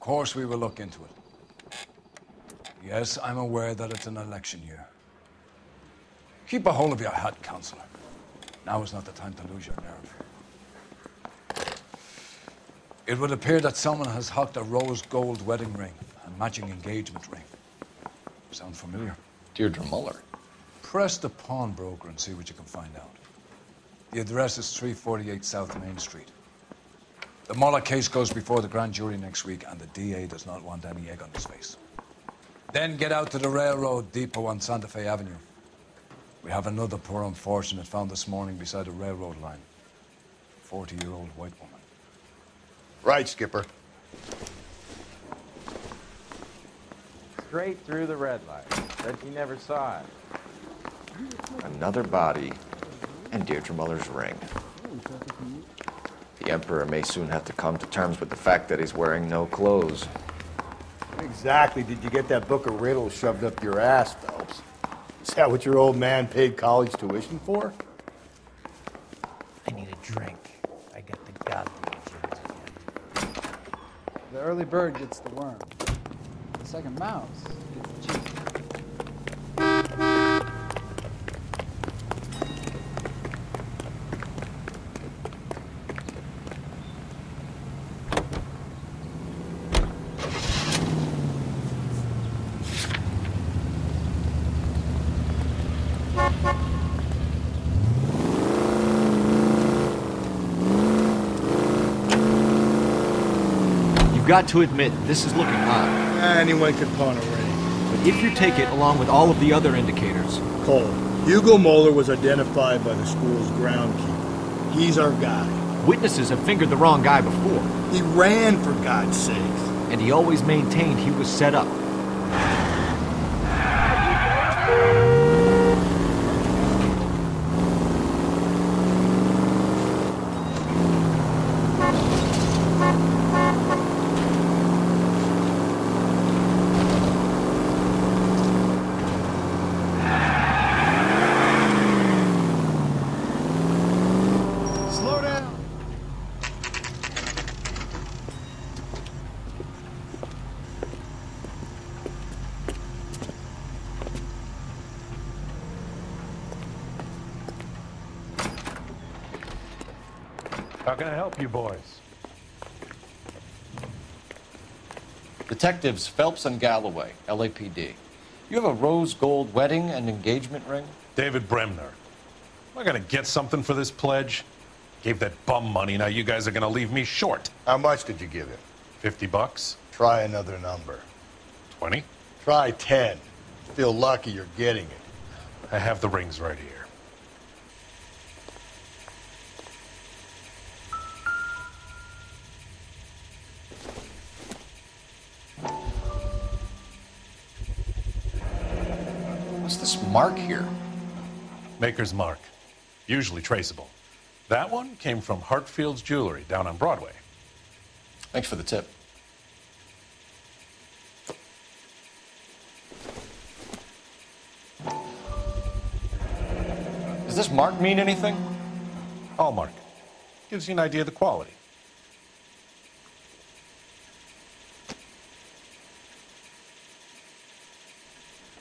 course we will look into it. Yes, I'm aware that it's an election year. Keep a hold of your hat, Counselor. Now is not the time to lose your nerve. It would appear that someone has hocked a rose gold wedding ring and matching engagement ring. Sound familiar? Deirdre Muller. Press the pawnbroker and see what you can find out. The address is 348 South Main Street. The Muller case goes before the grand jury next week, and the DA does not want any egg on his face. Then get out to the railroad depot on Santa Fe Avenue. We have another poor unfortunate found this morning beside a railroad line. 40-year-old white woman. Right, Skipper. Straight through the red light. Bet you never saw it. Another body, and Deirdre Muller's ring. The Emperor may soon have to come to terms with the fact that he's wearing no clothes. Exactly did you get that book of riddles shoved up your ass, Phelps? Is that what your old man paid college tuition for? I need a drink. I got the goddamn jitters again. The early bird gets the worm. The second mouse gets the cheese. You've got to admit, this is looking odd. Anyone could pawn a ring. But if you take it along with all of the other indicators... Cole, Hugo Moeller was identified by the school's groundkeeper. He's our guy. Witnesses have fingered the wrong guy before. He ran, for God's sakes. And he always maintained he was set up. How can I help you boys? Detectives Phelps and Galloway, LAPD. You have a rose gold wedding and engagement ring? David Bremner. Am I gonna get something for this pledge? Gave that bum money, now you guys are gonna leave me short. How much did you give him? $50? Try another number. 20? Try 10. Feel lucky you're getting it. I have the rings right here. What's this mark here? Maker's mark. Usually traceable. That one came from Hartfield's Jewelry down on Broadway. Thanks for the tip. Does this mark mean anything? Hallmark. Gives you an idea of the quality.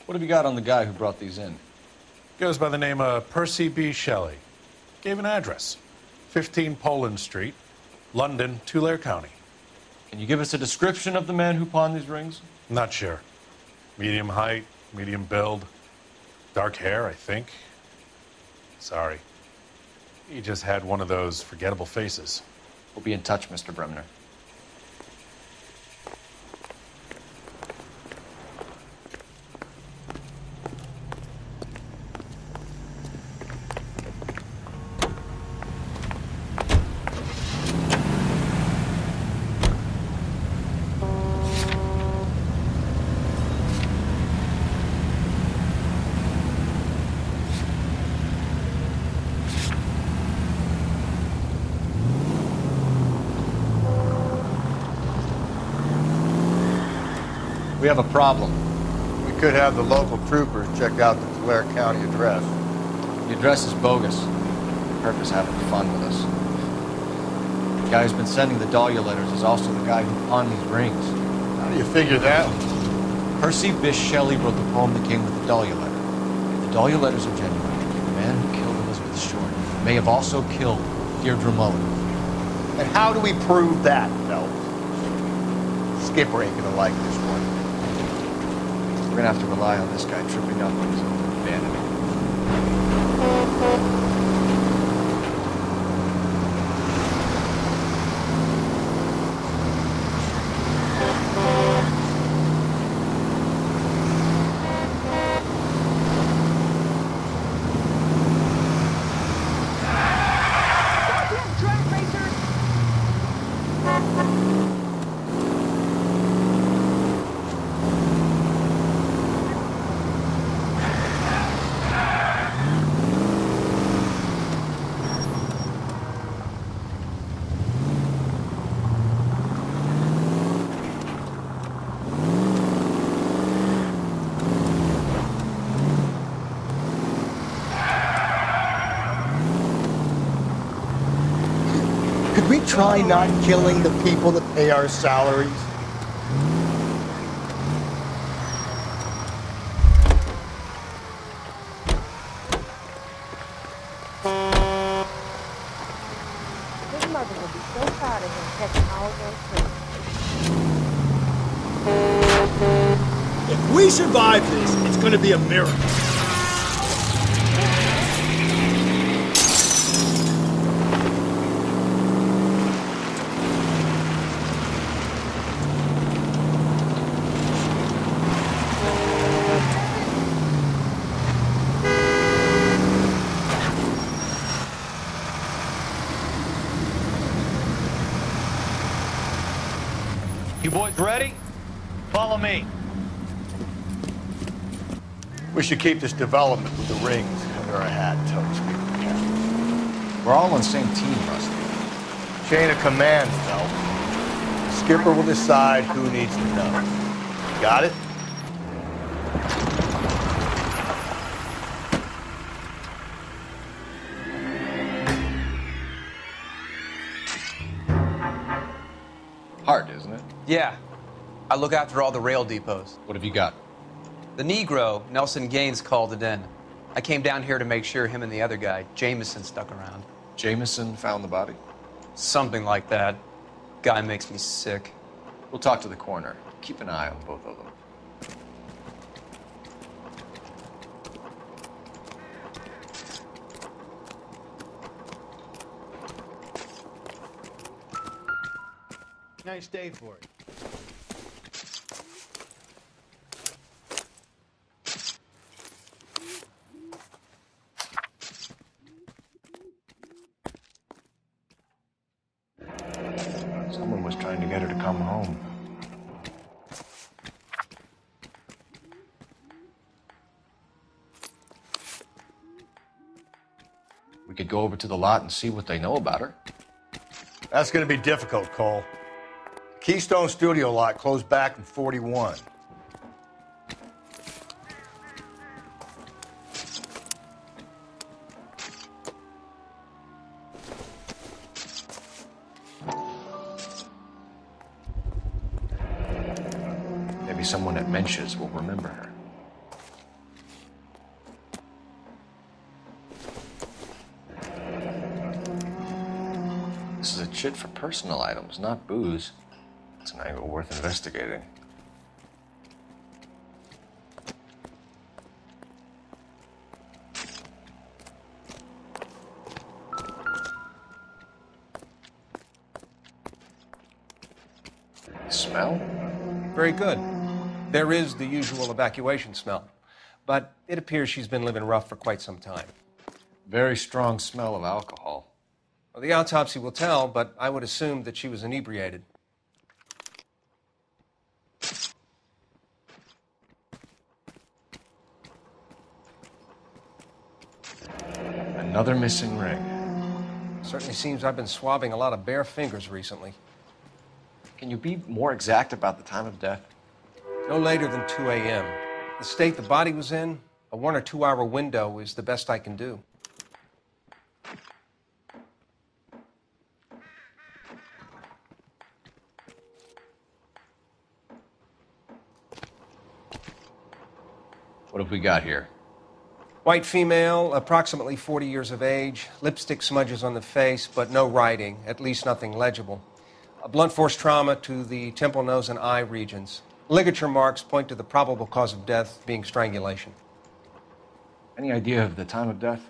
What have you got on the guy who brought these in? Goes by the name of Percy B. Shelley. Gave an address. 15 Poland Street, London, Tulare County. Can you give us a description of the man who pawned these rings? Not sure. Medium height, medium build. Dark hair, I think. Sorry. He just had one of those forgettable faces. We'll be in touch, Mr. Bremner. We have a problem. We could have the local troopers check out the Tulare County address. The address is bogus. The perp is having fun with us. The guy who's been sending the Dahlia letters is also the guy who pawned these rings. do you figure that? Percy Bysshe Shelley wrote the poem that came with the Dahlia letter. If the Dahlia letters are genuine, the man who killed Elizabeth Short may have also killed Deirdre Mullen. And how do we prove that, Phelps? Skipper ain't gonna like this one. We're gonna have to rely on this guy tripping up on his own vanity. Could we try not killing the people that pay our salaries? His mother will be so proud of him catching all those things. If we survive this, it's gonna be a miracle. You boys ready? Follow me. We should keep this development with the rings under our hat until we speak with the captain. We're all on the same team, Rusty. Chain of command, Phelps. Skipper will decide who needs to know. Got it? Hard, isn't it? Yeah. I look after all the rail depots. What have you got? The Negro, Nelson Gaines, called it in. I came down here to make sure him and the other guy, Jameson, stuck around. Jameson found the body? Something like that. Guy makes me sick. We'll talk to the coroner. Keep an eye on both of them. Nice day for it. Someone was trying to get her to come home. We could go over to the lot and see what they know about her. That's gonna be difficult, Cole. Keystone Studio lot closed back in '41. Maybe someone at Mensch's will remember her. This is a chit for personal items, not booze. It's an angle worth investigating. Smell? Very good. There is the usual evacuation smell, but it appears she's been living rough for quite some time. Very strong smell of alcohol. Well, the autopsy will tell, but I would assume that she was inebriated. Another missing ring. Certainly seems I've been swabbing a lot of bare fingers recently. Can you be more exact about the time of death? No later than 2 a.m. The state the body was in, a 1 or 2 hour window is the best I can do. What have we got here? White female, approximately 40 years of age, lipstick smudges on the face, but no writing, at least nothing legible. A blunt force trauma to the temple, nose, and eye regions. Ligature marks point to the probable cause of death being strangulation. Any idea of the time of death?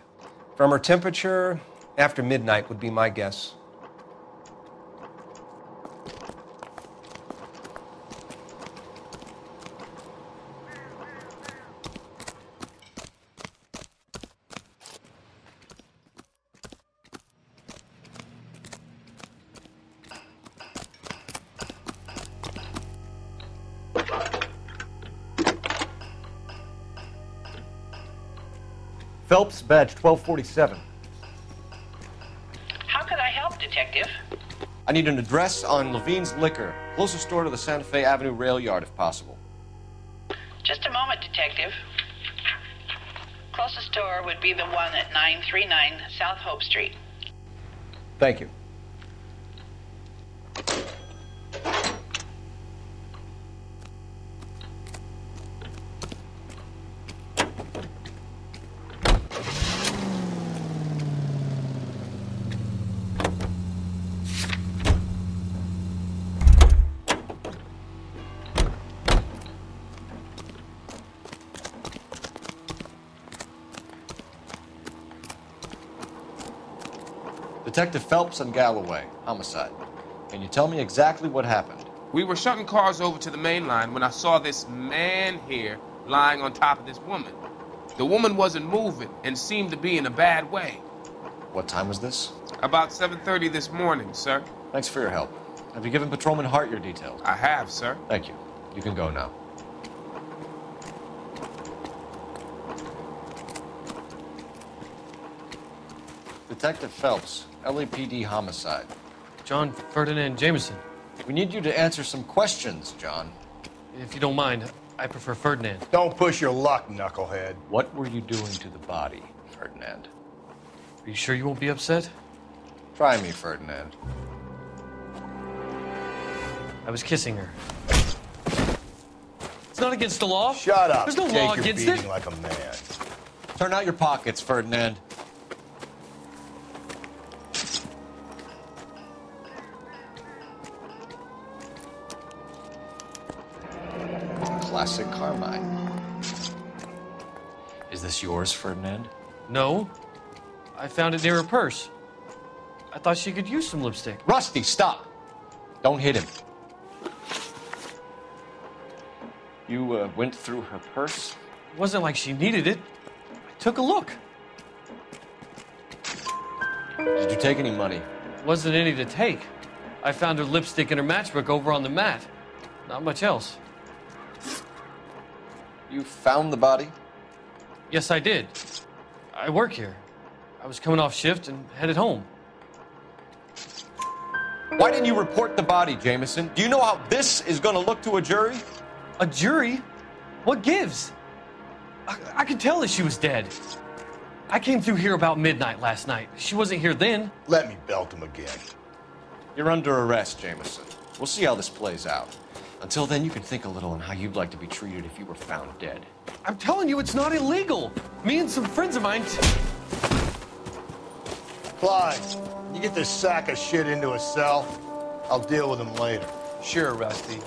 From her temperature, after midnight would be my guess. Phelps, badge 1247. How could I help, Detective? I need an address on Levine's Liquor, closest store to the Santa Fe Avenue rail yard, if possible. Just a moment, Detective. Closest store would be the one at 939 South Hope Street. Thank you. Detective Phelps and Galloway, homicide. Can you tell me exactly what happened? We were shutting cars over to the main line when I saw this man here lying on top of this woman. The woman wasn't moving and seemed to be in a bad way. What time was this? About 7:30 this morning, sir. Thanks for your help. Have you given Patrolman Hart your details? I have, sir. Thank you. You can go now. Detective Phelps, LAPD homicide. John Ferdinand Jameson. We need you to answer some questions, John. If you don't mind, I prefer Ferdinand. Don't push your luck, knucklehead. What were you doing to the body, Ferdinand? Are you sure you won't be upset? Try me, Ferdinand. I was kissing her. It's not against the law. Shut up. There's no Take law your against beating it. like a man. Turn out your pockets, Ferdinand. Classic Carmine. Is this yours, Ferdinand? No. I found it near her purse. I thought she could use some lipstick. Rusty, stop! Don't hit him. You went through her purse? It wasn't like she needed it. I took a look. Did you take any money? Wasn't any to take. I found her lipstick and her matchbook over on the mat. Not much else. You found the body? Yes, I did. I work here. I was coming off shift and headed home. Why didn't you report the body, Jameson? Do you know how this is going to look to a jury? A jury? What gives? I could tell that she was dead. I came through here about midnight last night. She wasn't here then. Let me belt him again. You're under arrest, Jameson. We'll see how this plays out. Until then, you can think a little on how you'd like to be treated if you were found dead. I'm telling you, it's not illegal. Me and some friends of mine... Clyde, you get this sack of shit into a cell. I'll deal with him later. Sure, Rusty.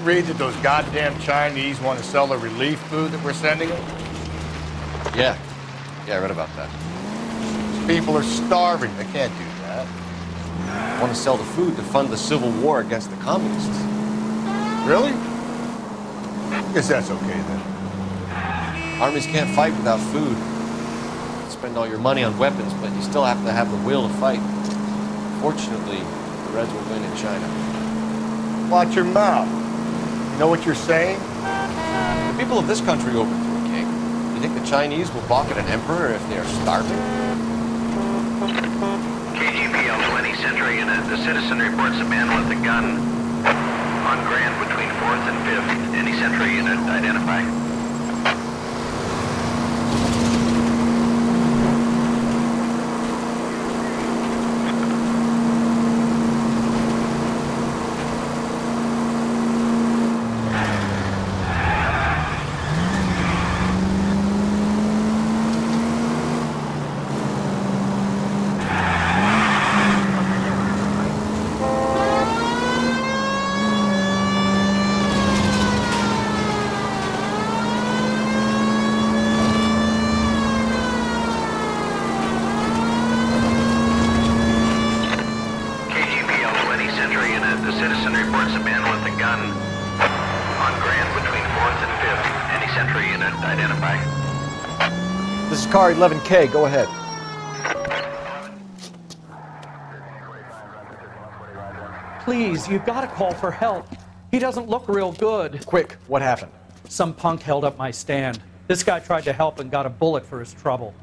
Read that those goddamn Chinese want to sell the relief food that we're sending them? Yeah, I read about that. These people are starving. They can't do that. Want to sell the food to fund the civil war against the communists. Really? Guess that's okay then. Armies can't fight without food. You spend all your money on weapons, but you still have to have the will to fight. Fortunately, the Reds will win in China. Watch your mouth. You know what you're saying? The people of this country overthrew a king. The You think the Chinese will balk at an emperor if they are starving? KGPL 20 Central Unit. The citizen reports a man with a gun on Grand between 4th and 5th. Any Central Unit identify. This is car 11K, go ahead. Please, you've got to call for help. He doesn't look real good. Quick, what happened? Some punk held up my stand. This guy tried to help and got a bullet for his trouble.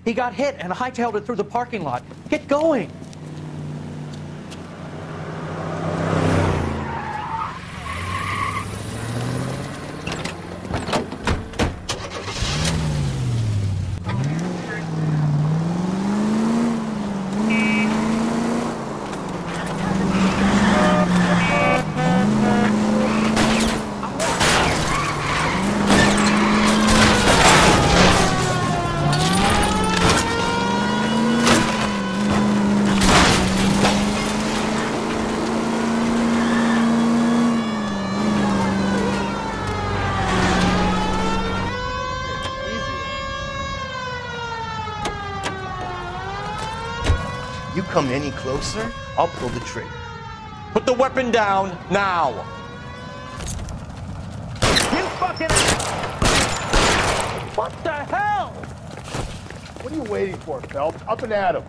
He got hit and hightailed it through the parking lot. Get going! You come any closer, I'll pull the trigger. Put the weapon down now. You fucking... What the hell? What are you waiting for, Phelps? Up and at him.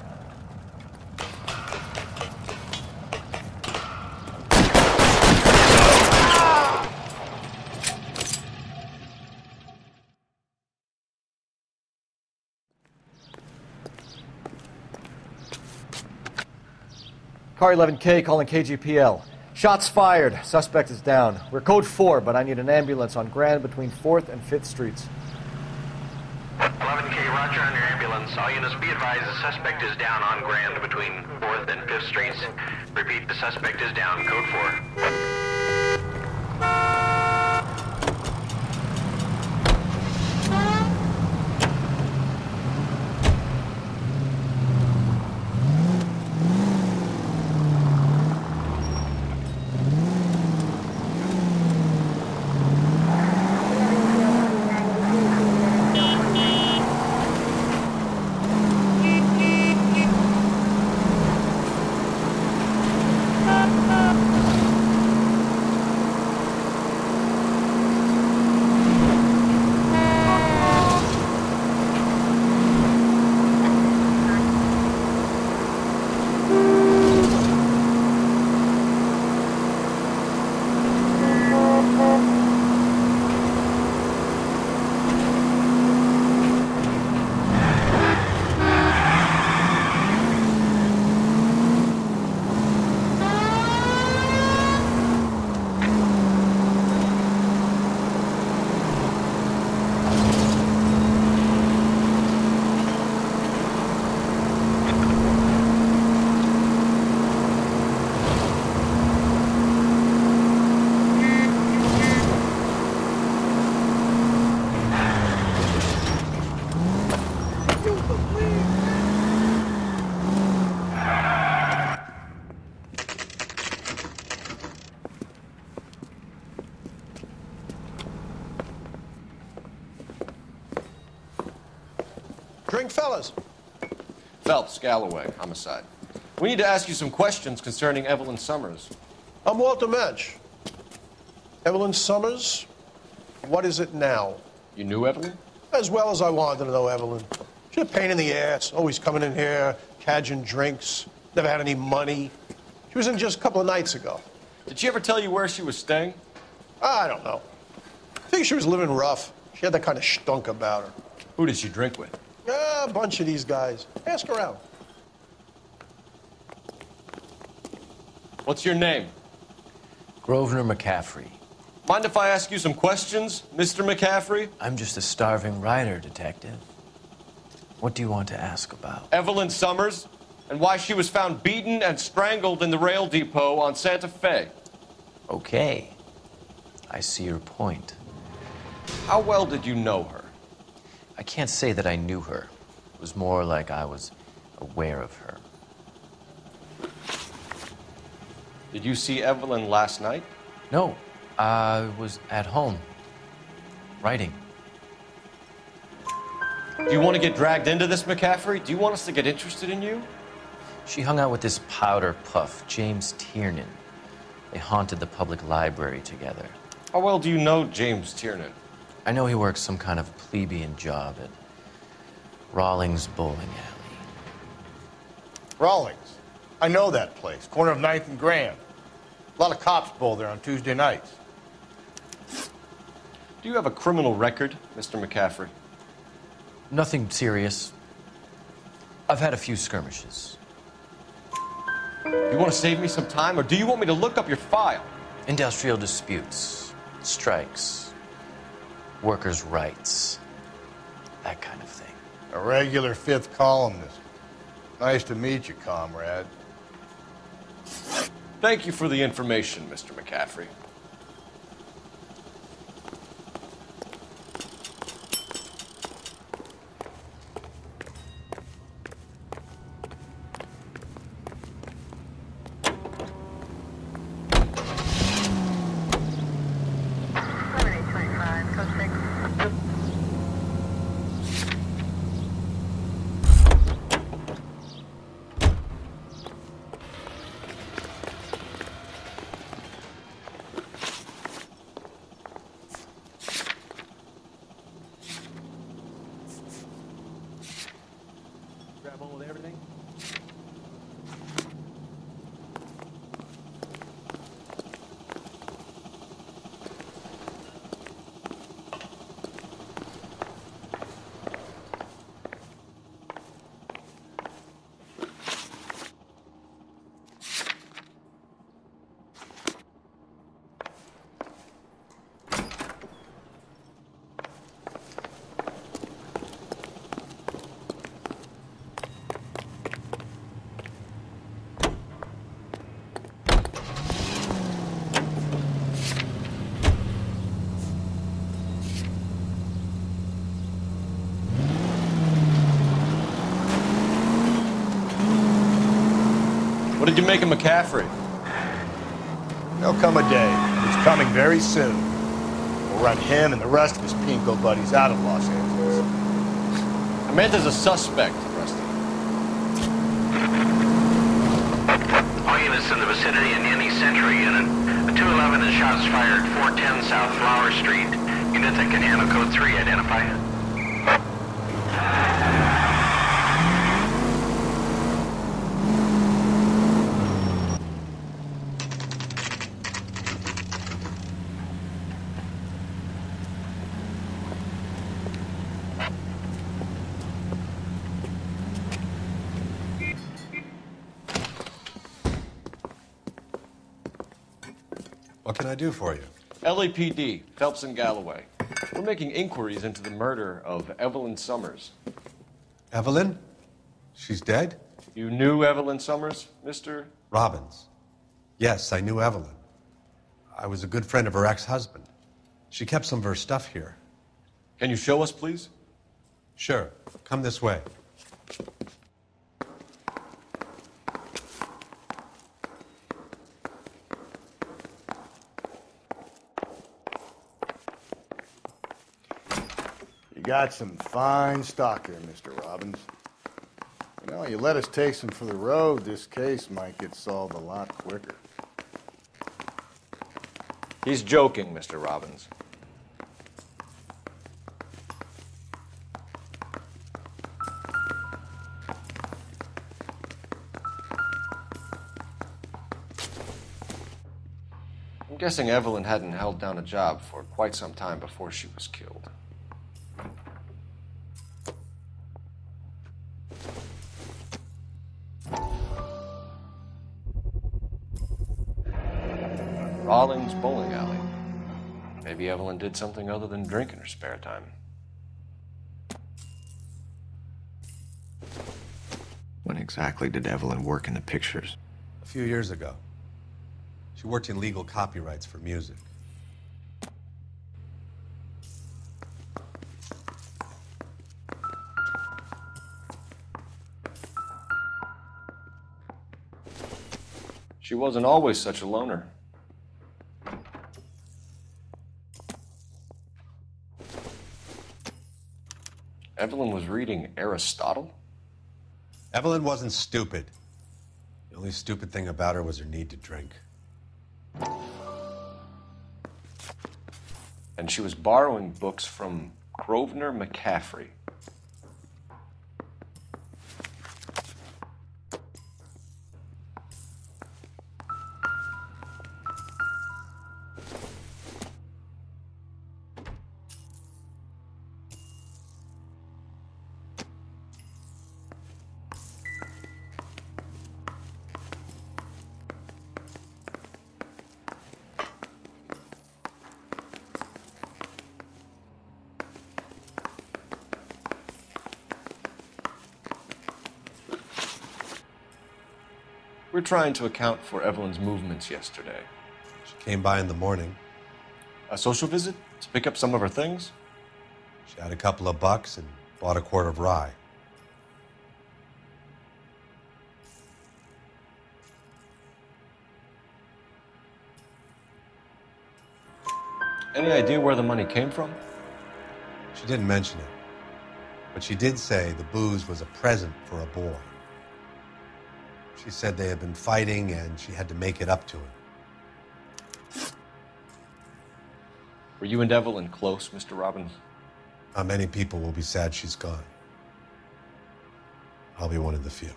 Car 11K calling KGPL. Shots fired. Suspect is down. We're code 4, but I need an ambulance on Grand between 4th and 5th Streets. 11K, roger on your ambulance. All units be advised the suspect is down on Grand between 4th and 5th Streets. Repeat, the suspect is down. Code 4. Drink, fellas. Phelps, Galloway, homicide. We need to ask you some questions concerning Evelyn Summers. I'm Walter Mensch. Evelyn Summers, what is it now? You knew Evelyn? As well as I wanted to know Evelyn. She's a pain in the ass, always coming in here, cadging drinks, never had any money. She was in just a couple of nights ago. Did she ever tell you where she was staying? I don't know. I think she was living rough. She had that kind of stunk about her. Who did she drink with? A bunch of these guys. Ask around. What's your name? Grosvenor McCaffrey. Mind if I ask you some questions, Mr. McCaffrey? I'm just a starving writer, Detective. What do you want to ask about? Evelyn Summers, and why she was found beaten and strangled in the rail depot on Santa Fe. Okay. I see your point. How well did you know her? I can't say that I knew her. It was more like I was aware of her. Did you see Evelyn last night? No, I was at home, writing. Do you want to get dragged into this, McCaffrey? Do you want us to get interested in you? She hung out with this powder puff, James Tiernan. They haunted the public library together. How well do you know James Tiernan? I know he works some kind of plebeian job at Rawlings Bowling Alley. Rawlings. I know that place. Corner of 9th and Grand. A lot of cops bowl there on Tuesday nights. Do you have a criminal record, Mr. McCaffrey? Nothing serious. I've had a few skirmishes. You want to save me some time, or do you want me to look up your file? Industrial disputes, strikes, workers' rights, that kind of thing. A regular fifth columnist. Nice to meet you, comrade. Thank you for the information, Mr. McCaffrey. Grab on with everything? What did you make of McCaffrey? There'll come a day. It's coming very soon. We'll run him and the rest of his pinko buddies out of Los Angeles. I meant as a suspect, Rusty. All units in the vicinity in any Century unit. A 211 and shots fired 410 South Flower Street. Unit that can handle code 3, identify. What can I do for you? LAPD, Phelps and Galloway. We're making inquiries into the murder of Evelyn Summers. Evelyn? She's dead? You knew Evelyn Summers, Mr. Robbins. Yes, I knew Evelyn. I was a good friend of her ex-husband. She kept some of her stuff here. Can you show us, please? Sure. Come this way. You got some fine stock here, Mr. Robbins. You know, you let us take some for the road, this case might get solved a lot quicker. He's joking, Mr. Robbins. I'm guessing Evelyn hadn't held down a job for quite some time before she was killed. bowling alley. Maybe Evelyn did something other than drink in her spare time. When exactly did Evelyn work in the pictures? A few years ago. She worked in legal copyrights for music. She wasn't always such a loner. Evelyn was reading Aristotle? Evelyn wasn't stupid. The only stupid thing about her was her need to drink. And she was borrowing books from Grosvenor McCaffrey. We're trying to account for Evelyn's movements yesterday. She came by in the morning. A social visit? To pick up some of her things? She had a couple of bucks and bought a quart of rye. Any idea where the money came from? She didn't mention it, but she did say the booze was a present for a boy. She said they had been fighting and she had to make it up to him. Were you and Evelyn close, Mr. Robbins? Not many people will be sad she's gone. I'll be one of the few.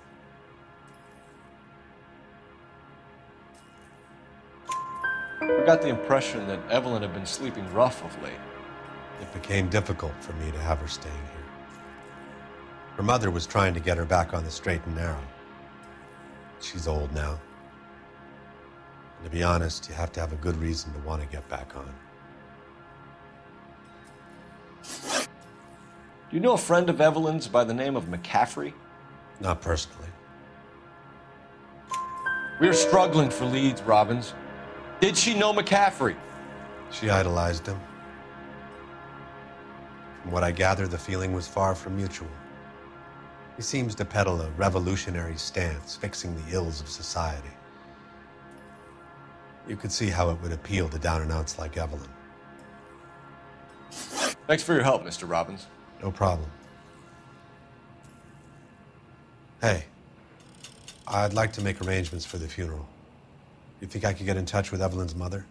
I got the impression that Evelyn had been sleeping rough of late. It became difficult for me to have her staying here. Her mother was trying to get her back on the straight and narrow. She's old now. And to be honest, you have to have a good reason to want to get back on. Do you know a friend of Evelyn's by the name of McCaffrey? Not personally. We're struggling for leads, Robbins. Did she know McCaffrey? She idolized him. From what I gather, the feeling was far from mutual. He seems to peddle a revolutionary stance, fixing the ills of society. You could see how it would appeal to down-and-outs like Evelyn. Thanks for your help, Mr. Robbins. No problem. Hey, I'd like to make arrangements for the funeral. You think I could get in touch with Evelyn's mother?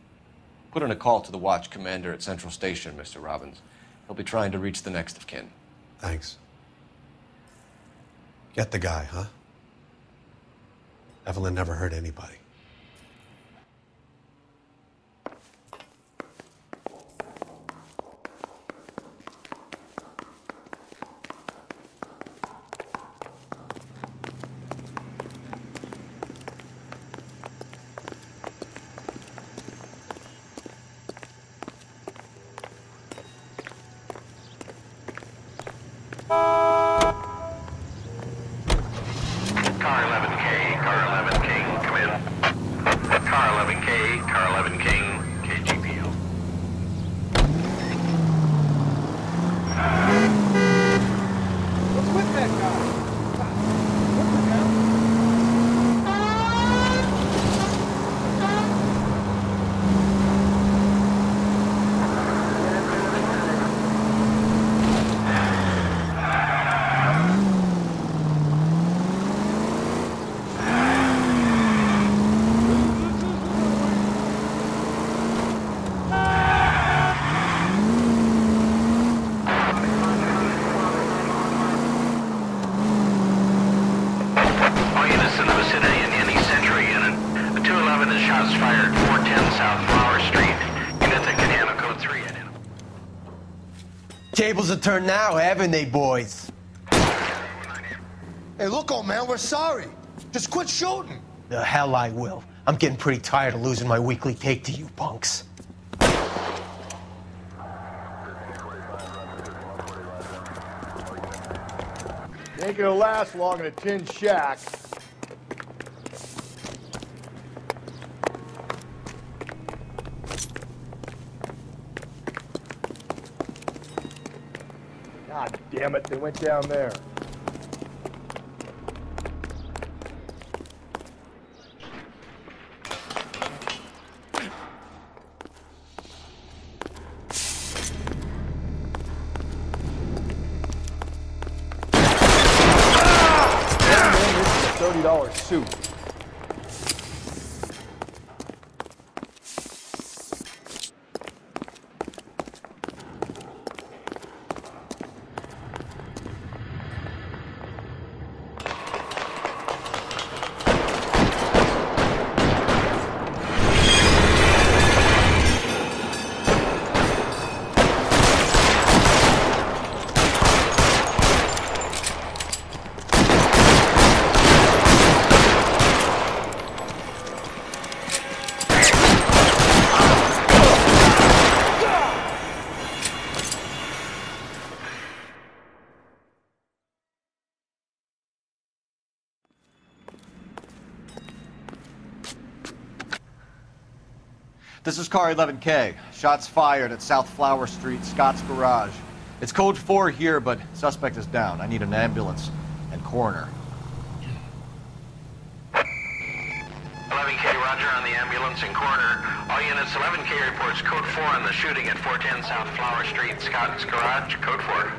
Put in a call to the watch commander at Central Station, Mr. Robbins. He'll be trying to reach the next of kin. Thanks. Get the guy, huh? Evelyn never hurt anybody. Tables are turned now, haven't they, boys? Hey, look, old man, we're sorry. Just quit shooting. The hell I will. I'm getting pretty tired of losing my weekly cake to you punks. You ain't gonna last long in a tin shack. God damn it, they went down there. $30 suit. This is car 11K. Shots fired at South Flower Street, Scott's Garage. It's code 4 here, but suspect is down. I need an ambulance and coroner. 11K, roger on the ambulance and coroner. All units, 11K reports code 4 on the shooting at 410 South Flower Street, Scott's Garage, code 4.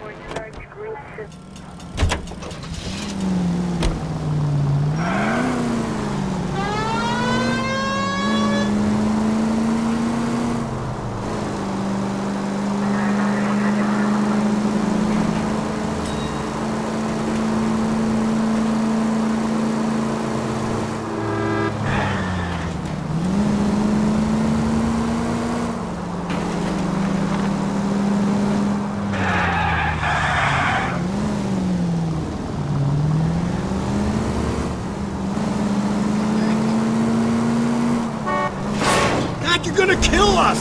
You're gonna kill us!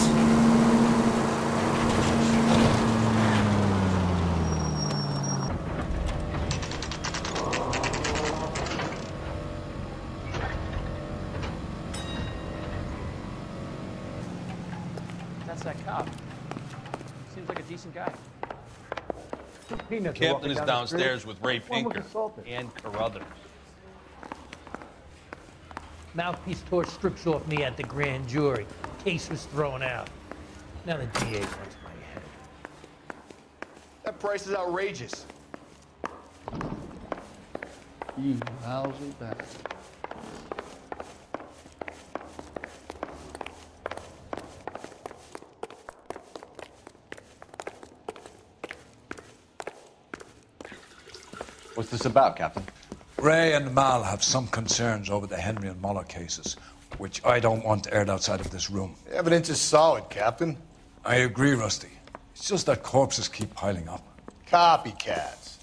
That's that cop. Seems like a decent guy. Captain is downstairs with Ray Pinker and Carruthers. Mouthpiece tore strips off me at the grand jury. Case was thrown out. Now the DA wants my head. That price is outrageous. You lousy bastard. What's this about, Captain? Ray and Mal have some concerns over the Henry and Muller cases, which I don't want aired outside of this room. The evidence is solid, Captain. I agree, Rusty. It's just that corpses keep piling up. Copycats.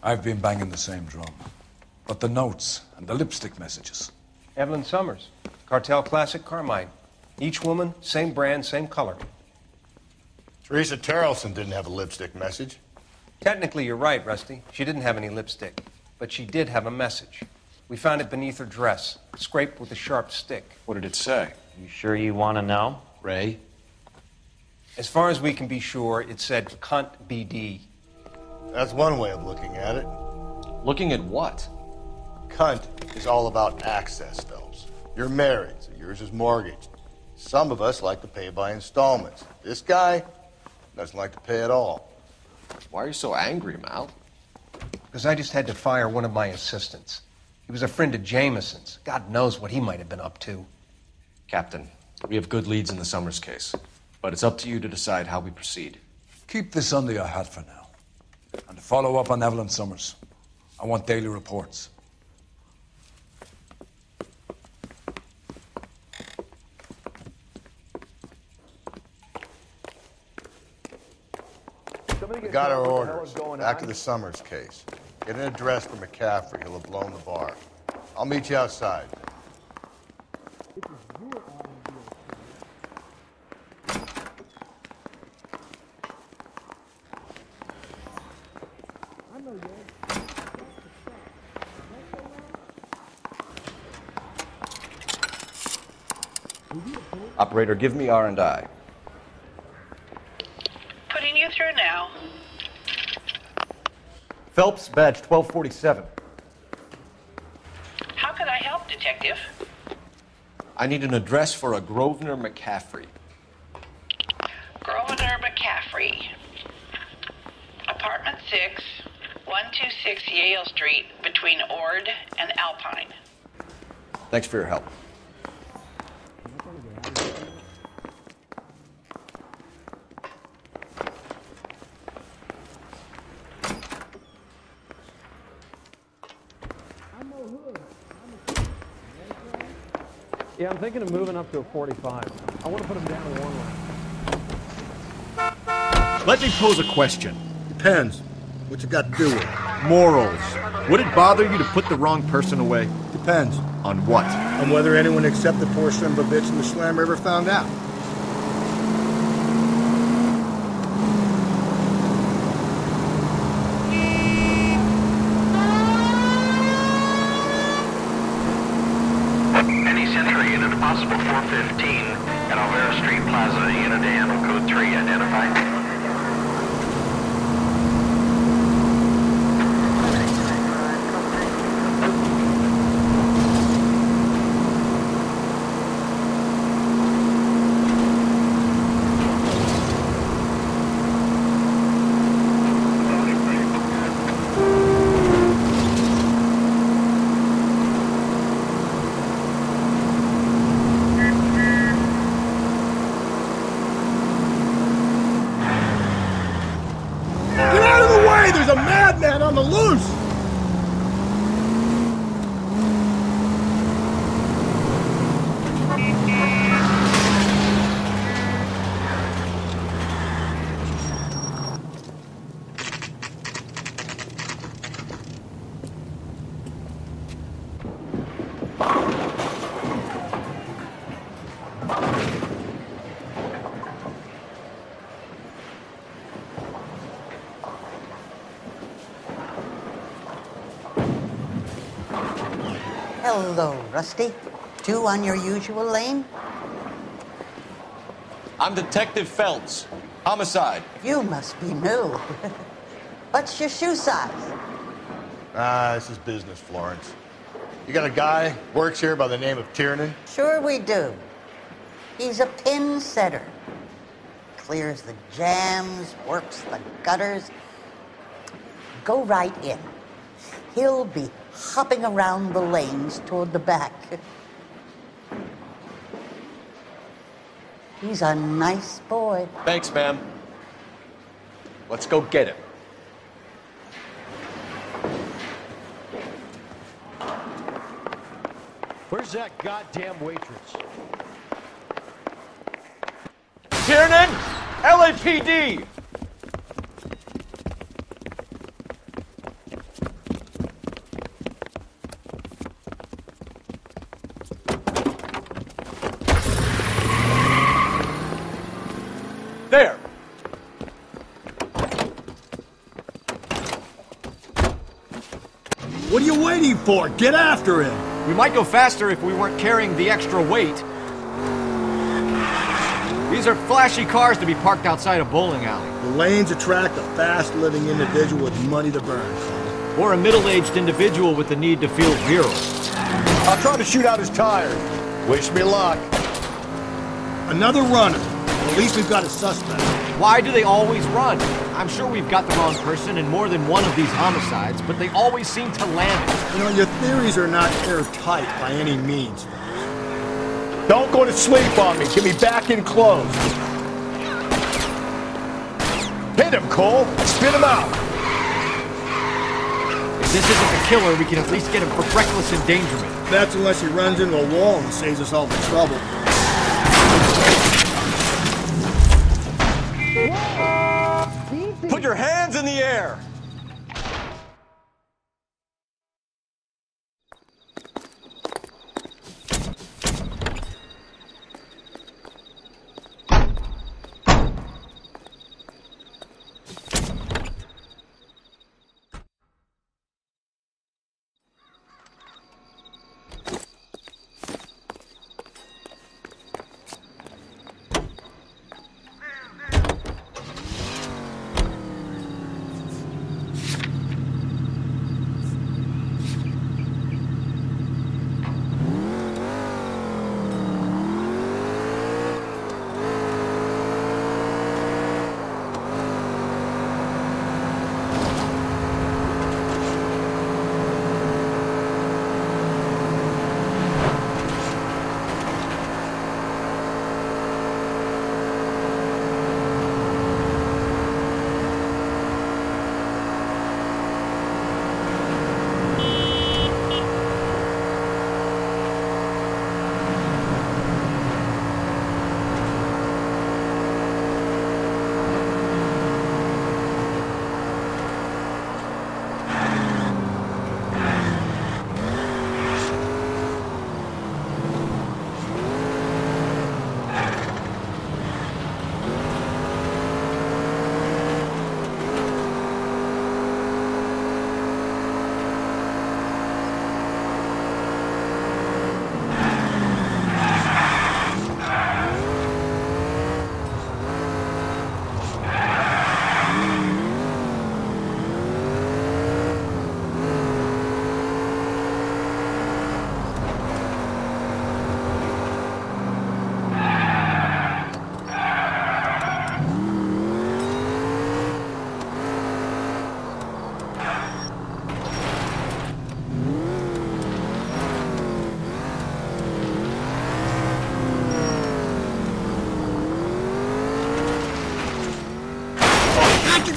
I've been banging the same drum. But the notes and the lipstick messages. Evelyn Summers, Cartel Classic Carmine. Each woman, same brand, same color. Teresa Terrelson didn't have a lipstick message. Technically, you're right, Rusty. She didn't have any lipstick. But she did have a message. We found it beneath her dress, scraped with a sharp stick. What did it say? You sure you want to know? Ray? As far as we can be sure, it said cunt BD. That's one way of looking at it. Looking at what? Cunt is all about access, Phelps. You're married, so yours is mortgaged. Some of us like to pay by installments. This guy doesn't like to pay at all. Why are you so angry, Mal? Because I just had to fire one of my assistants. He was a friend of Jameson's. God knows what he might have been up to. Captain, we have good leads in the Summers case, but it's up to you to decide how we proceed. Keep this under your hat for now. And to follow up on Evelyn Summers, I want daily reports. We got our orders. Back to the Summers case. Get an address for McCaffrey. He'll have blown the bar. I'll meet you outside. Operator, give me R&I. Putting you through now. Phelps, badge 1247. How could I help, Detective? I need an address for a Grosvenor McCaffrey. Grosvenor McCaffrey. Apartment 6, 126 Yale Street, between Ord and Alpine. Thanks for your help. Yeah, I'm thinking of moving up to a 45. I want to put him down to one lane. Let me pose a question. Depends. What you got to do with it? Morals. Would it bother you to put the wrong person away? Depends. On what? On whether anyone except the poor son of a bitch in the slammer ever found out. Any Century unit, possible 415 at Alvera Street Plaza, unit ANoire code 3 identified. There's a madman on the loose! Hello, Rusty. Two on your usual lane? I'm Detective Phelps. Homicide. You must be new. What's your shoe size? This is business, Florence. You got a guy works here by the name of Tiernan? Sure we do. He's a pin setter. Clears the jams, works the gutters. Go right in. He'll be hopping around the lanes toward the back. He's a nice boy. Thanks, ma'am. Let's go get him. Where's that goddamn waitress? Tiernan! LAPD! There! What are you waiting for? Get after him! We might go faster if we weren't carrying the extra weight. These are flashy cars to be parked outside a bowling alley. The lanes attract a fast-living individual with money to burn. Or a middle-aged individual with the need to feel virile. I'll try to shoot out his tires. Wish me luck. Another runner. At least we've got a suspect. Why do they always run? I'm sure we've got the wrong person in more than one of these homicides, but they always seem to land it. You know, your theories are not airtight by any means. Don't go to sleep on me. Get me back in close. Hit him, Cole. Spit him out. If this isn't the killer, we can at least get him for reckless endangerment. That's unless he runs into a wall and saves us all the trouble. Put your hands in the air!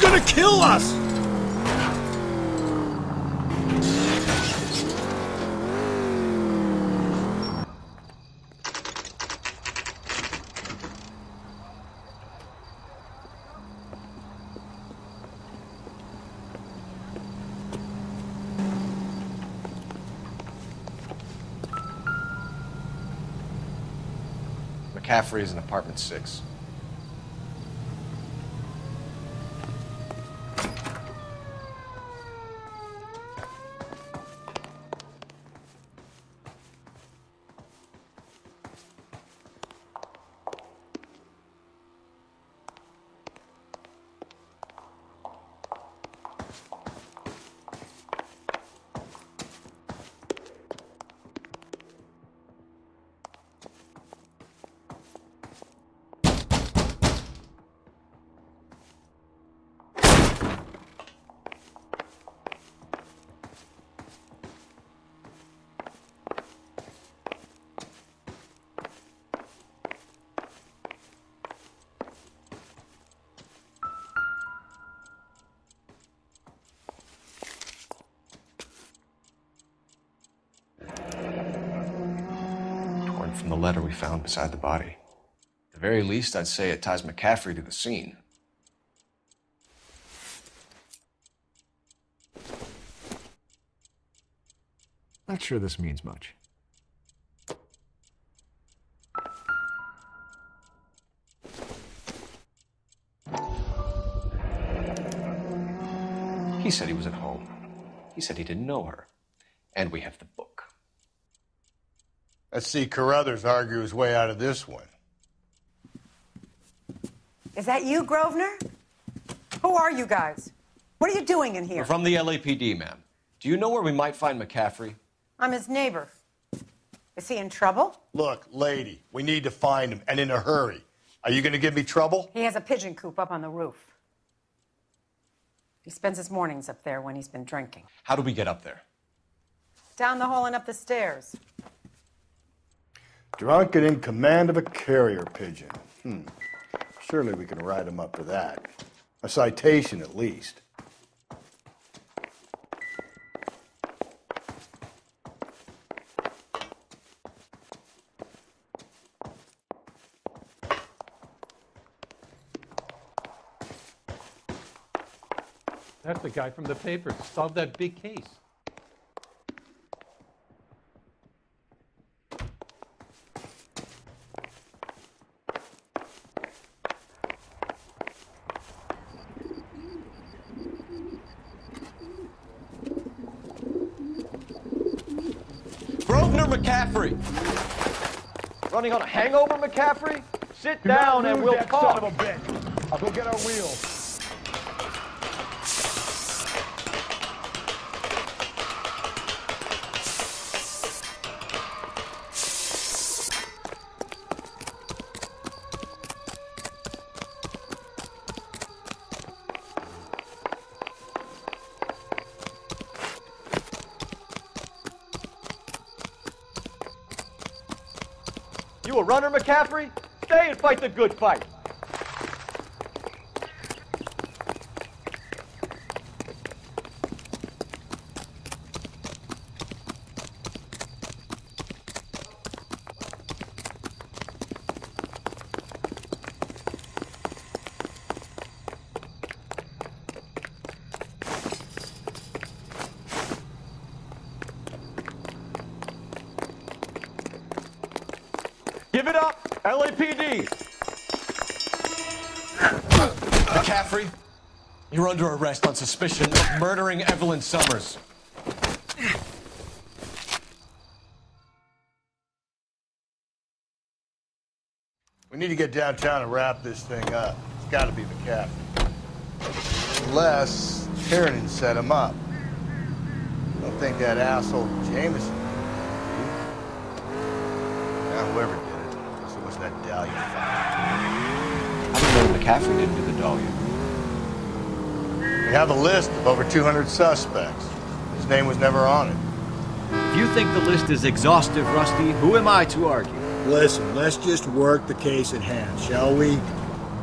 gonna kill us! McCaffrey is in apartment 6. From the letter we found beside the body. At the very least, I'd say it ties McCaffrey to the scene. Not sure this means much. He said he was at home. He said he didn't know her. And we have the book. Let's see Carruthers argue his way out of this one. Is that you, Grosvenor? Who are you guys? What are you doing in here? We're from the LAPD, ma'am. Do you know where we might find McCaffrey? I'm his neighbor. Is he in trouble? Look, lady, we need to find him, and in a hurry. Are you going to give me trouble? He has a pigeon coop up on the roof. He spends his mornings up there when he's been drinking. How do we get up there? Down the hall and up the stairs. Drunk and in command of a carrier pigeon. Surely we can write him up for that. A citation, at least. That's the guy from the papers. Solved that big case. McCaffrey! Running on a hangover, McCaffrey? Sit down and we'll talk. Son of a bitch. I'll go get our wheels. You a runner, McCaffrey? Stay and fight the good fight. Give it up, LAPD! McCaffrey, you're under arrest on suspicion of murdering Evelyn Summers. We need to get downtown and wrap this thing up. It's got to be McCaffrey. Unless Tiernan set him up. I don't think that asshole Jameson. Now, whoever did it. So was that Dahlia How do you know McCaffrey didn't do the Dahlia? We have a list of over 200 suspects. His name was never on it. If you think the list is exhaustive, Rusty, who am I to argue? Listen, let's just work the case at hand, shall we?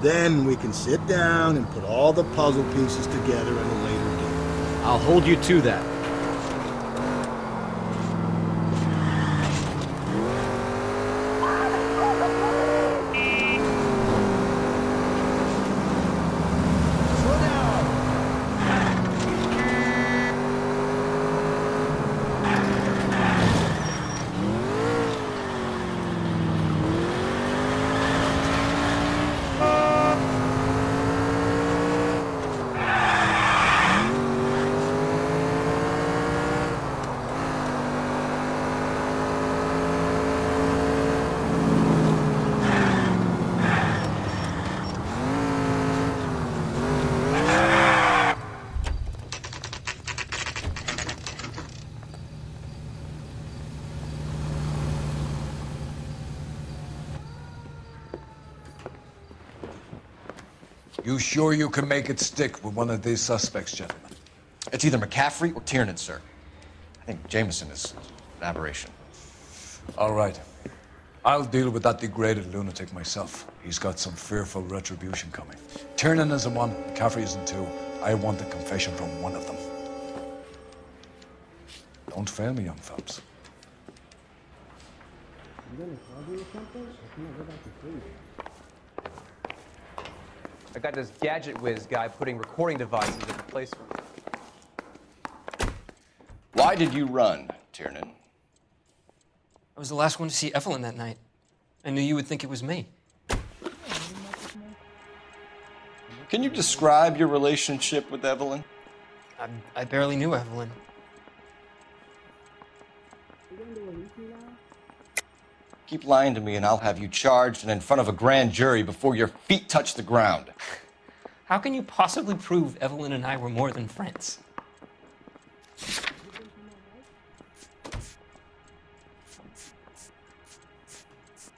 Then we can sit down and put all the puzzle pieces together at a later date. I'll hold you to that. You sure you can make it stick with one of these suspects, gentlemen? It's either McCaffrey or Tiernan, sir. I think Jameson is an aberration. All right. I'll deal with that degraded lunatic myself. He's got some fearful retribution coming. Tiernan isn't one, McCaffrey isn't two. I want a confession from one of them. Don't fail me, young Phelps. You gonna argue or something? I can't go back to sleep. I got this gadget whiz guy putting recording devices at the place. Why did you run, Tiernan? I was the last one to see Evelyn that night. I knew you would think it was me. Can you describe your relationship with Evelyn? I barely knew Evelyn. Keep lying to me and I'll have you charged and in front of a grand jury before your feet touch the ground. How can you possibly prove Evelyn and I were more than friends? It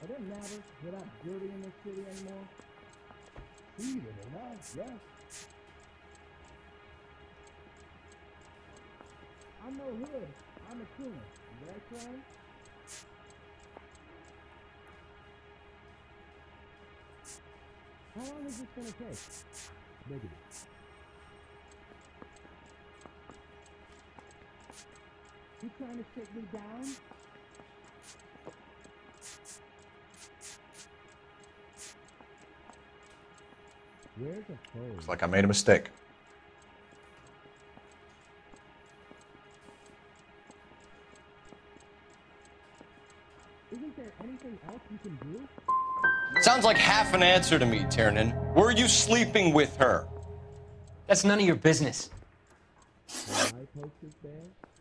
doesn't matter. We're not dirty in this city anymore. Even enough, yes. I'm no hood. I'm a killer. Is that right? How long is this gonna take? Biggity. You trying to shake me down? Where's the phone? Looks like I made a mistake. Isn't there anything else you can do? Sounds like half an answer to me, Tiernan. Were you sleeping with her? That's none of your business.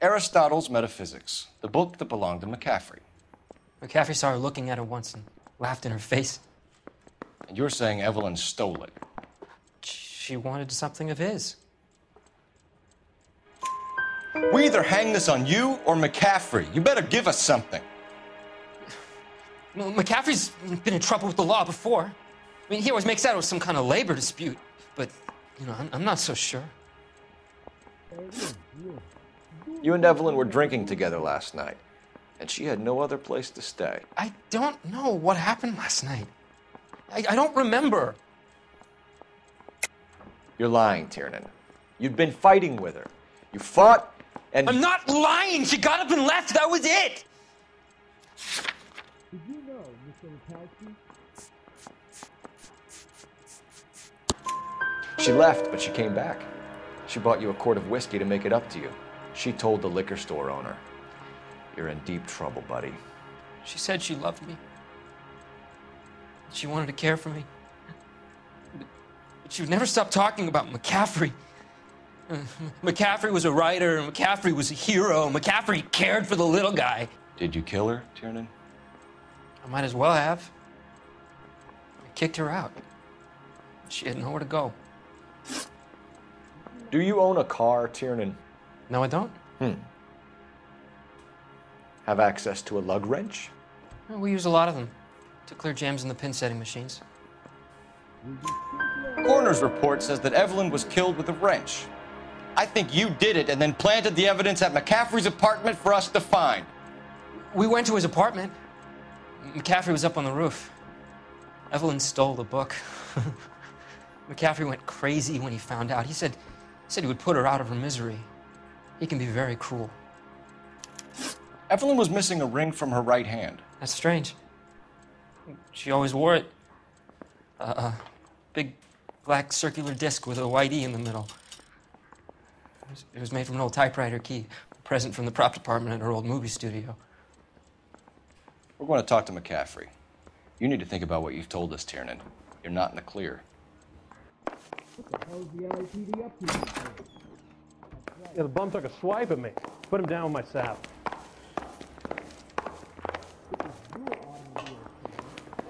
Aristotle's Metaphysics, the book that belonged to McCaffrey. McCaffrey saw her looking at it once and laughed in her face. And you're saying Evelyn stole it? She wanted something of his. We either hang this on you or McCaffrey. You better give us something. Well, McCaffrey's been in trouble with the law before. I mean, he always makes out it was some kind of labor dispute. But, you know, I'm not so sure. You and Evelyn were drinking together last night, and she had no other place to stay. I don't know what happened last night. I don't remember. You're lying, Tiernan. You'd been fighting with her. You fought, and... I'm not lying! She got up and left! That was it! Did you know, Mr. Wachowski? She left, but she came back. She bought you a quart of whiskey to make it up to you. She told the liquor store owner. You're in deep trouble, buddy. She said she loved me. She wanted to care for me. But she would never stop talking about McCaffrey. McCaffrey was a writer, and McCaffrey was a hero. McCaffrey cared for the little guy. Did you kill her, Tiernan? I might as well have. I kicked her out. She had nowhere to go. Do you own a car, Tiernan? No, I don't. Have access to a lug wrench? Well, we use a lot of them to clear jams in the pin setting machines. Coroner's report says that Evelyn was killed with a wrench. I think you did it and then planted the evidence at McCaffrey's apartment for us to find. We went to his apartment. McCaffrey was up on the roof. Evelyn stole the book. McCaffrey went crazy when he found out. He said he would put her out of her misery. He can be very cruel. Evelyn was missing a ring from her right hand. That's strange. She always wore it. Big black circular disc with a white E in the middle. It was made from an old typewriter key, a present from the prop department at her old movie studio. We're going to talk to McCaffrey. You need to think about what you've told us, Tiernan. You're not in the clear. What the hell is the LAPD up to these days? Yeah, the bum took a swipe at me. Put him down with my sap.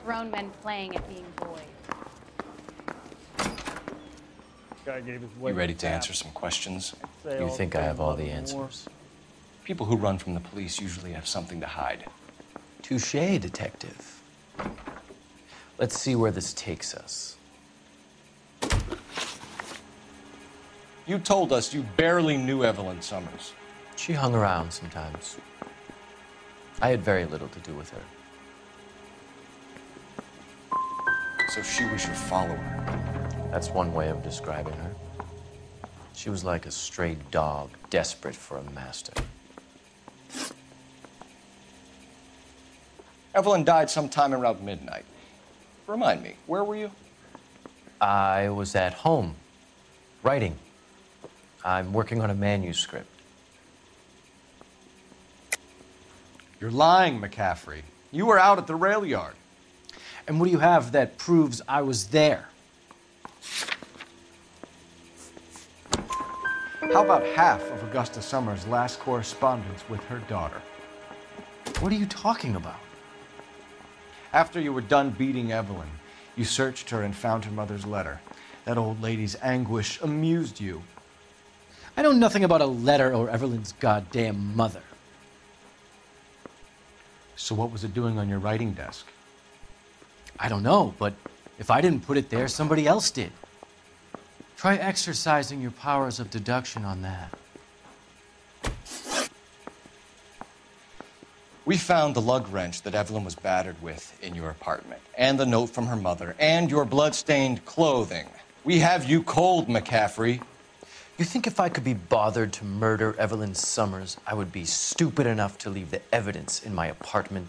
Grown men playing at being boys. Guy gave his You ready to answer some questions? You think I have all the answers? People who run from the police usually have something to hide. Touché, detective. Let's see where this takes us. You told us you barely knew Evelyn Summers. She hung around sometimes. I had very little to do with her. So she was your follower? That's one way of describing her. She was like a stray dog, desperate for a master. Evelyn died sometime around midnight. Remind me, where were you? I was at home, writing. I'm working on a manuscript. You're lying, McCaffrey. You were out at the rail yard. And what do you have that proves I was there? How about half of Augusta Summers' last correspondence with her daughter? What are you talking about? After you were done beating Evelyn, you searched her and found her mother's letter. That old lady's anguish amused you. I know nothing about a letter or Evelyn's goddamn mother. So what was it doing on your writing desk? I don't know, but if I didn't put it there, somebody else did. Try exercising your powers of deduction on that. We found the lug wrench that Evelyn was battered with in your apartment, and the note from her mother, and your blood-stained clothing. We have you cold, McCaffrey. You think if I could be bothered to murder Evelyn Summers, I would be stupid enough to leave the evidence in my apartment?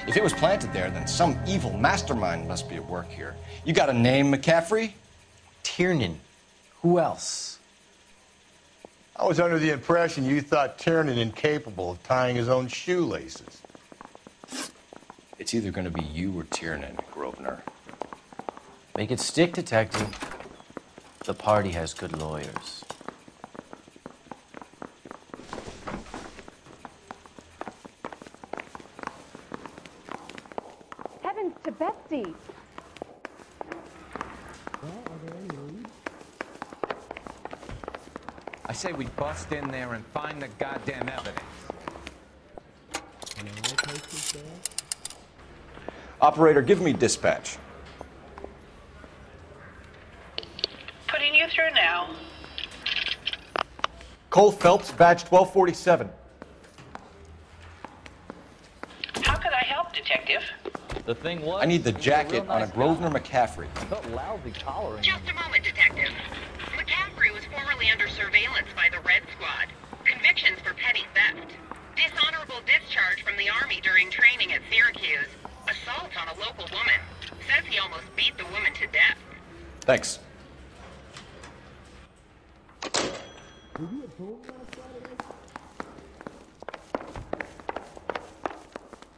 If it was planted there, then some evil mastermind must be at work here. You got a name, McCaffrey? Tiernan. Who else? I was under the impression you thought Tiernan incapable of tying his own shoelaces. It's either going to be you or Tiernan, Grosvenor. Make it stick, detective. The party has good lawyers. Heavens to Betsy! I say we bust in there and find the goddamn evidence. Operator, give me dispatch. Putting you through now. Cole Phelps, badge 1247. How could I help, Detective? The thing was, I need the jacket on a Grosvenor McCaffrey. felt lousy collaring. Just a moment, Detective. McCaffrey was formerly under surveillance by the Red Squad. Convictions for petty theft. Dishonorable discharge from the Army during training at Syracuse. Assault on a local woman. Says he almost beat the woman to death. Thanks.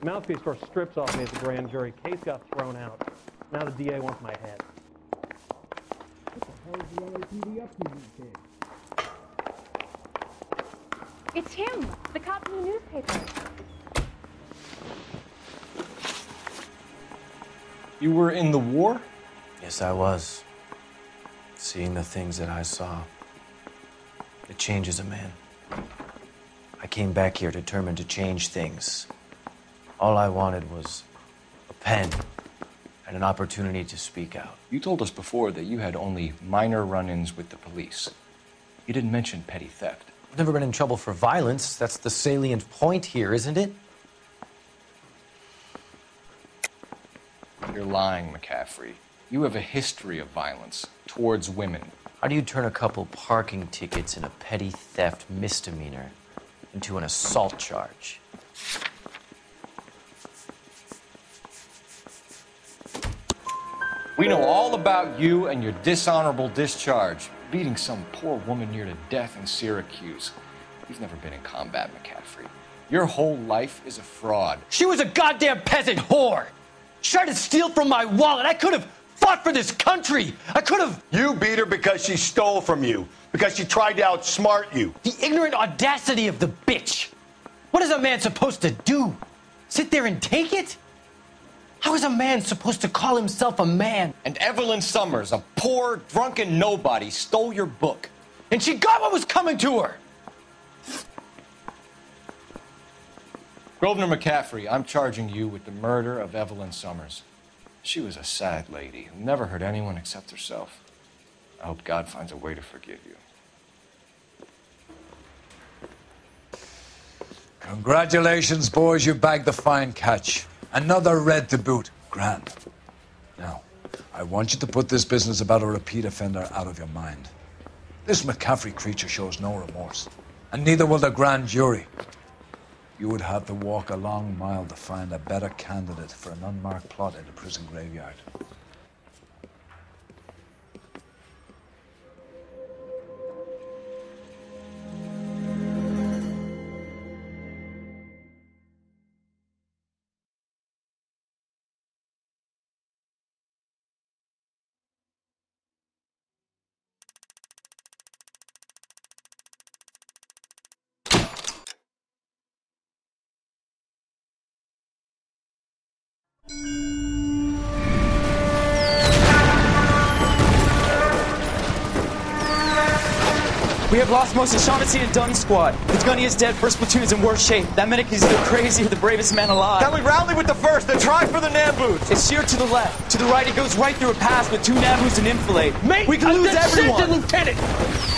Mouthpiece tore strips off me at the grand jury. Case got thrown out. Now the DA wants my head. What the hell is the LAPD up to these days? It's him, the cop from the newspaper. You were in the war? Yes, I was. Seeing the things that I saw. It changes a man. I came back here determined to change things. All I wanted was a pen and an opportunity to speak out. You told us before that you had only minor run-ins with the police. You didn't mention petty theft. I've never been in trouble for violence. That's the salient point here, isn't it? You're You're lying, McCaffrey. You have a history of violence towards women. How do you turn a couple parking tickets and a petty theft misdemeanor into an assault charge? We know all about you and your dishonorable discharge, beating some poor woman near to death in Syracuse. You've never been in combat, McCaffrey. Your whole life is a fraud. She was a goddamn peasant whore. She tried to steal from my wallet. I could have fought for this country. I could have. You beat her because she stole from you, because she tried to outsmart you. The ignorant audacity of the bitch. What is a man supposed to do? Sit there and take it? How is a man supposed to call himself a man? And Evelyn Summers, a poor, drunken nobody, stole your book. And she got what was coming to her. Grosvenor McCaffrey, I'm charging you with the murder of Evelyn Summers. She was a sad lady who never hurt anyone except herself. I hope God finds a way to forgive you. Congratulations, boys. You bagged the fine catch. Another red to boot. Grand. Now, I want you to put this business about a repeat offender out of your mind. This McCaffrey creature shows no remorse, and neither will the grand jury. You would have to walk a long mile to find a better candidate for an unmarked plot in the prison graveyard. We have lost most of Shaughnessy and Dunn's squad. The gunny is dead. First platoon is in worse shape. That medic is either crazy or the bravest man alive. Can we rally with the first and try for the Nambus? It's sheer to the left. To the right, it goes right through a pass with 2 Nambus and enfilade. Mate, we can lose everyone. Lieutenant,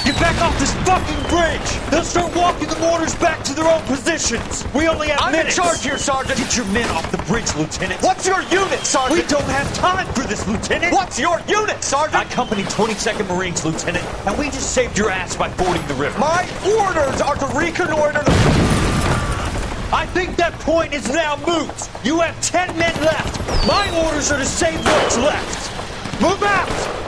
get back off this fucking bridge. They'll start walking the mortars back to their own positions. We only have minutes. I'm in charge here, Sergeant. Get your men off the bridge, Lieutenant. What's your unit, Sergeant? We don't have time for this, Lieutenant. What's your unit, Sergeant? I company 22nd Marines, Lieutenant, and we just saved your ass by fording the river. My orders are to reconnoiter the... I think that point is now moot. You have 10 men left. My orders are to save what's left. Move out!